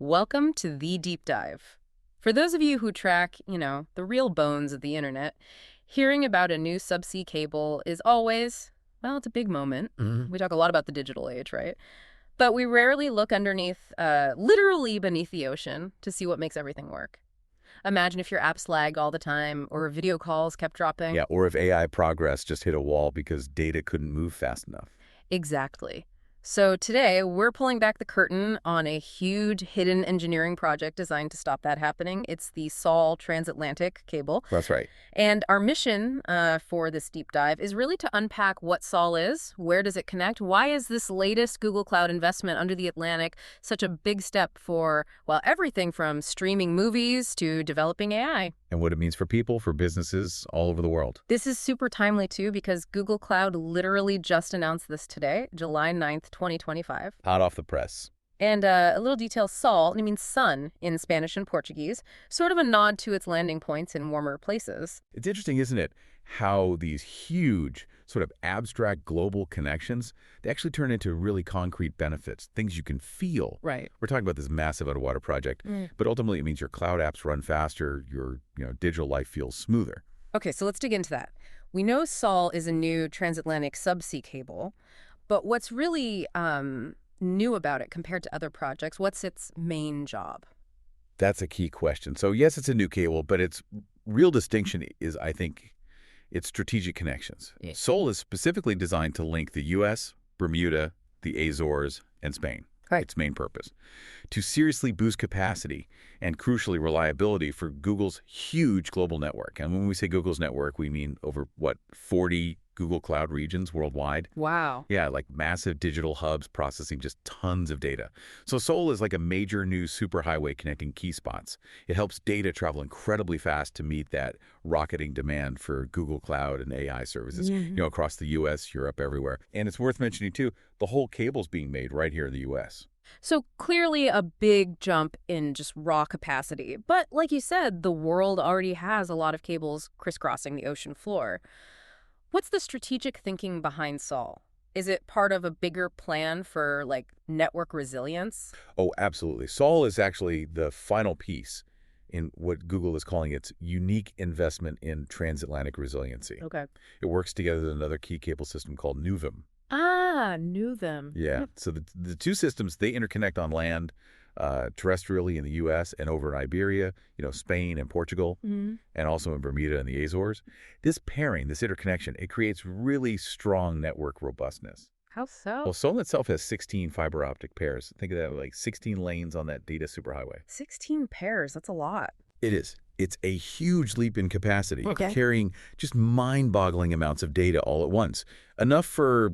Welcome to The Deep Dive. For those of you who track, the real bones of the internet, hearing about a new subsea cable is always, well, it's a big moment. We talk a lot about the digital age, right? But we rarely look underneath, literally beneath the ocean to see what makes everything work. Imagine if your apps lagged all the time or video calls kept dropping. Yeah, or if AI progress just hit a wall because data couldn't move fast enough. Exactly. So today, we're pulling back the curtain on a huge hidden engineering project designed to stop that happening. It's the Sol transatlantic cable. That's right. And our mission for this deep dive is really to unpack what Sol is, where does it connect, why is this latest Google Cloud investment under the Atlantic such a big step for, well, everything from streaming movies to developing AI. And what it means for people, for businesses all over the world. This is super timely, too, because Google Cloud literally just announced this today, July 9th, 2025. Hot off the press. And a little detail, Sol, it means sun in Spanish and Portuguese, sort of a nod to its landing points in warmer places. It's interesting, isn't it, how these huge, sort of abstract global connections, they actually turn into really concrete benefits, things you can feel. Right. We're talking about this massive underwater project, but ultimately it means your cloud apps run faster, your digital life feels smoother. Okay, so let's dig into that. We know Sol is a new transatlantic subsea cable, but what's really new about it compared to other projects? What's its main job? That's a key question. So yes, it's a new cable, but its real distinction is, I think, its strategic connections. Yeah. Sol is specifically designed to link the U.S., Bermuda, the Azores, and Spain. Right. Its main purpose. To seriously boost capacity and, crucially, reliability for Google's huge global network. And when we say Google's network, we mean over, 40 Google Cloud regions worldwide. Wow. Yeah, like massive digital hubs processing just tons of data. So Sol is like a major new superhighway connecting key spots. It helps data travel incredibly fast to meet that rocketing demand for Google Cloud and AI services, across the U.S., Europe, everywhere. And it's worth mentioning, too, the whole cable's being made right here in the U.S. So clearly a big jump in just raw capacity. But like you said, the world already has a lot of cables crisscrossing the ocean floor. What's the strategic thinking behind Sol? Is it part of a bigger plan for, network resilience? Oh, absolutely. Sol is actually the final piece in what Google is calling its unique investment in transatlantic resiliency. Okay. It works together with another key cable system called Nuvem. Ah, Nuvem. Yeah. So the two systems, they interconnect on land, terrestrially in the U.S. and over in Iberia, Spain and Portugal, and also in Bermuda and the Azores. This pairing, this interconnection, it creates really strong network robustness. How so? Well, Sol itself has 16 fiber optic pairs. Think of that like 16 lanes on that data superhighway. 16 pairs, that's a lot. It is. It's a huge leap in capacity, Okay. carrying just mind-boggling amounts of data all at once. Enough for,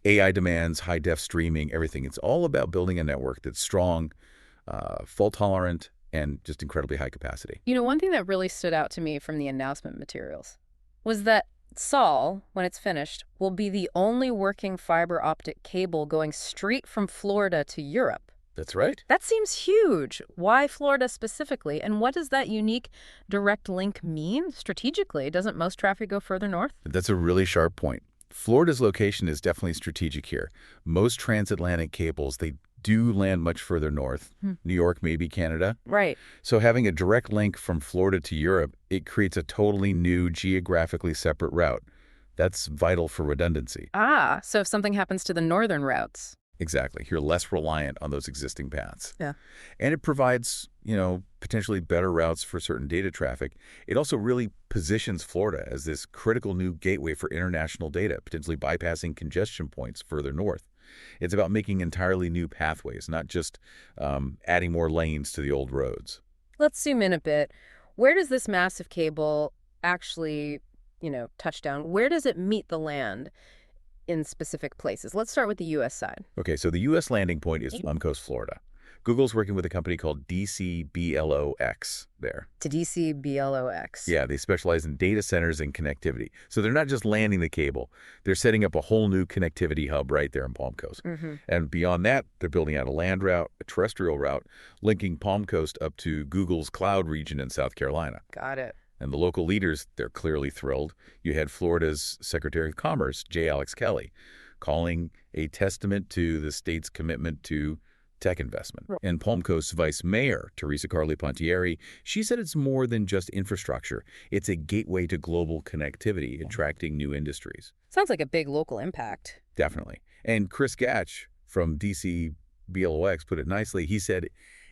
AI demands, high-def streaming, everything. It's all about building a network that's strong, fault-tolerant, and just incredibly high capacity. One thing that really stood out to me from the announcement materials was that Sol, when it's finished, will be the only working fiber optic cable going straight from Florida to Europe. That's right. That seems huge. Why Florida specifically? And what does that unique direct link mean strategically? Doesn't most traffic go further north? That's a really sharp point. Florida's location is definitely strategic here. Most transatlantic cables, they do land much further north. New York, maybe Canada. Right. So having a direct link from Florida to Europe, it creates a totally new geographically separate route. That's vital for redundancy. Ah, so if something happens to the northern routes. Exactly. You're less reliant on those existing paths. Yeah. And it provides, potentially better routes for certain data traffic. It also really positions Florida as this critical new gateway for international data, potentially bypassing congestion points further north. It's about making entirely new pathways, not just adding more lanes to the old roads. Let's zoom in a bit. Where does this massive cable actually, touch down? Where does it meet the land in specific places? Let's start with the U.S. side. Okay, so the U.S. landing point is Plum Coast, Florida. Google's working with a company called DCBLOX there. To DCBLOX. Yeah, they specialize in data centers and connectivity. So they're not just landing the cable. They're setting up a whole new connectivity hub right there in Palm Coast. And beyond that, they're building out a land route, a terrestrial route, linking Palm Coast up to Google's cloud region in South Carolina. Got it. And the local leaders, they're clearly thrilled. You had Florida's Secretary of Commerce, J. Alex Kelly, calling a testament to the state's commitment to tech investment. And Palm Coast's vice mayor, Teresa Carli Pontieri, she said it's more than just infrastructure. It's a gateway to global connectivity, attracting new industries. Sounds like a big local impact. Definitely. And Chris Gatch from DC BLOX put it nicely. He said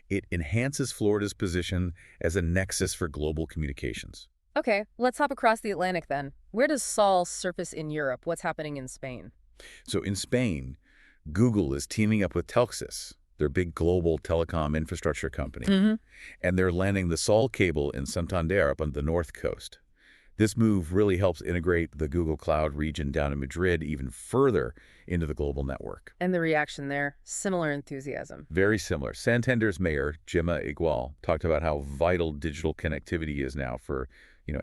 it enhances Florida's position as a nexus for global communications. Okay, let's hop across the Atlantic then. Where does Sol surface in Europe? What's happening in Spain? So in Spain, Google is teaming up with Telxus, their big global telecom infrastructure company, and they're landing the Sol cable in Santander up on the north coast. This move really helps integrate the Google Cloud region down in Madrid even further into the global network. And the reaction there, similar enthusiasm. Very similar. Santander's mayor, Gemma Igual, talked about how vital digital connectivity is now for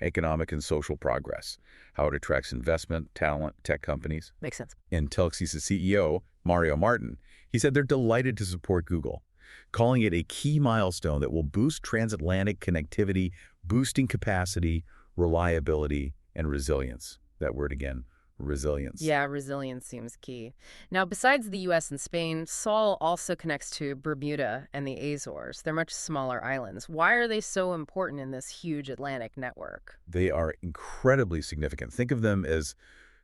economic and social progress, how it attracts investment, talent, tech companies. Makes sense. And Telxus' CEO, Mario Martin, he said they're delighted to support Google, calling it a key milestone that will boost transatlantic connectivity, boosting capacity, reliability, and resilience. That word again, resilience. Yeah, resilience seems key. Now, besides the U.S. and Spain, Sol also connects to Bermuda and the Azores. They're much smaller islands. Why are they so important in this huge Atlantic network? They are incredibly significant. Think of them as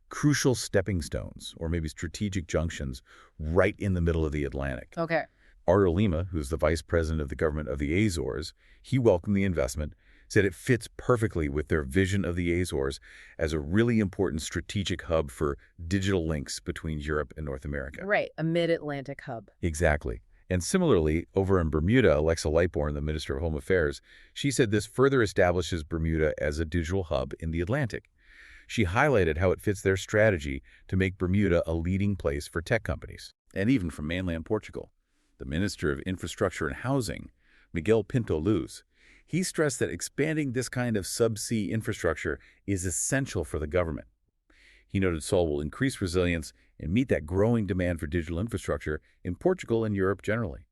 crucial stepping stones or maybe strategic junctions right in the middle of the Atlantic. Okay. Artur Lima, who's the vice president of the government of the Azores, he welcomed the investment, said it fits perfectly with their vision of the Azores as a really important strategic hub for digital links between Europe and North America. Right, a mid-Atlantic hub. Exactly. And similarly, over in Bermuda, Alexa Lightbourne, the Minister of Home Affairs, she said this further establishes Bermuda as a digital hub in the Atlantic. She highlighted how it fits their strategy to make Bermuda a leading place for tech companies. And even from mainland Portugal, the Minister of Infrastructure and Housing, Miguel Pinto Luz, he stressed that expanding this kind of subsea infrastructure is essential for the government. He noted Sol will increase resilience and meet that growing demand for digital infrastructure in Portugal and Europe generally.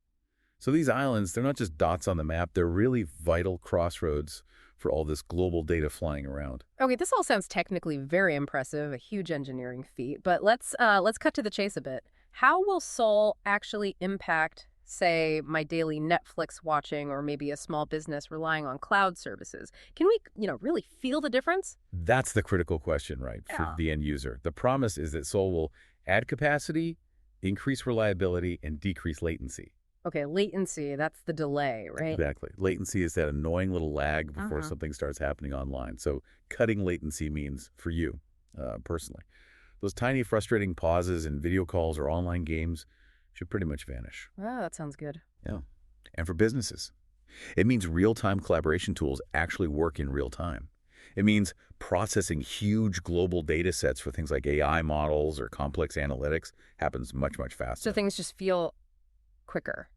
So these islands, they're not just dots on the map, they're really vital crossroads for all this global data flying around. Okay, this all sounds technically very impressive, a huge engineering feat, but let's cut to the chase a bit. How will Sol actually impact, say, my daily Netflix watching or maybe a small business relying on cloud services? Can we, really feel the difference? That's the critical question, right, for the end user. The promise is that Sol will add capacity, increase reliability, and decrease latency. Okay, latency, that's the delay, right? Exactly. Latency is that annoying little lag before something starts happening online. So cutting latency means, for you personally, those tiny frustrating pauses in video calls or online games should pretty much vanish. Oh, that sounds good. Yeah. And for businesses, it means real-time collaboration tools actually work in real time. It means processing huge global data sets for things like AI models or complex analytics happens much, much faster. So things just feel quicker,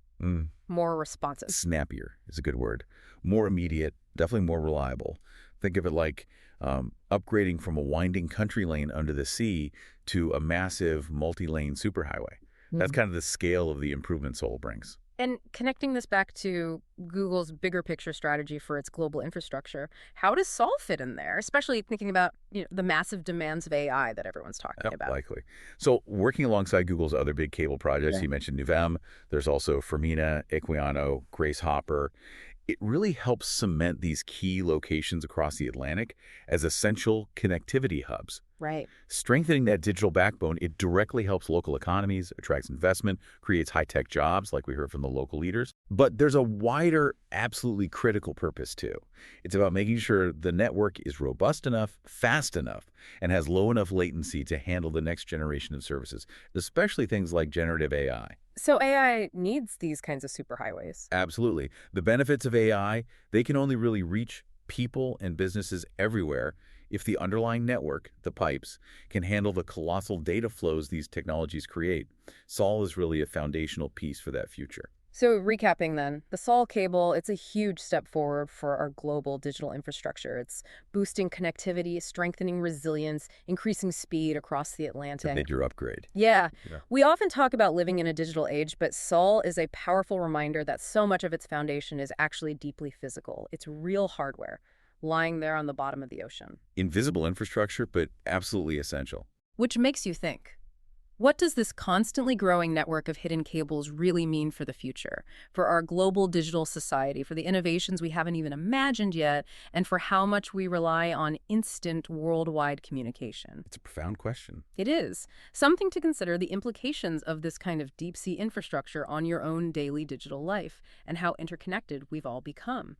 more responsive. Snappier is a good word. More immediate, definitely more reliable. Think of it like upgrading from a winding country lane under the sea to a massive multi-lane superhighway. That's kind of the scale of the improvement Sol brings. And connecting this back to Google's bigger picture strategy for its global infrastructure, how does Sol fit in there, especially thinking about the massive demands of AI that everyone's talking about? Likely. So working alongside Google's other big cable projects, you mentioned Nuvem, there's also Fermina, Equiano, Grace Hopper. It really helps cement these key locations across the Atlantic as essential connectivity hubs. Right. Strengthening that digital backbone, it directly helps local economies, attracts investment, creates high-tech jobs like we heard from the local leaders. But there's a wider, absolutely critical purpose too. It's about making sure the network is robust enough, fast enough, and has low enough latency to handle the next generation of services, especially things like generative AI. So AI needs these kinds of superhighways. Absolutely. The benefits of AI, they can only really reach people and businesses everywhere if the underlying network, the pipes, can handle the colossal data flows these technologies create. Sol is really a foundational piece for that future. So recapping then, the Sol cable, it's a huge step forward for our global digital infrastructure. It's boosting connectivity, strengthening resilience, increasing speed across the Atlantic. It's a major upgrade. Yeah. We often talk about living in a digital age, but Sol is a powerful reminder that so much of its foundation is actually deeply physical. It's real hardware lying there on the bottom of the ocean. Invisible infrastructure, but absolutely essential. Which makes you think, What does this constantly growing network of hidden cables really mean for the future, for our global digital society, for the innovations we haven't even imagined yet, and for how much we rely on instant worldwide communication? It's a profound question. It is something to consider the implications of this kind of deep sea infrastructure on your own daily digital life and how interconnected we've all become.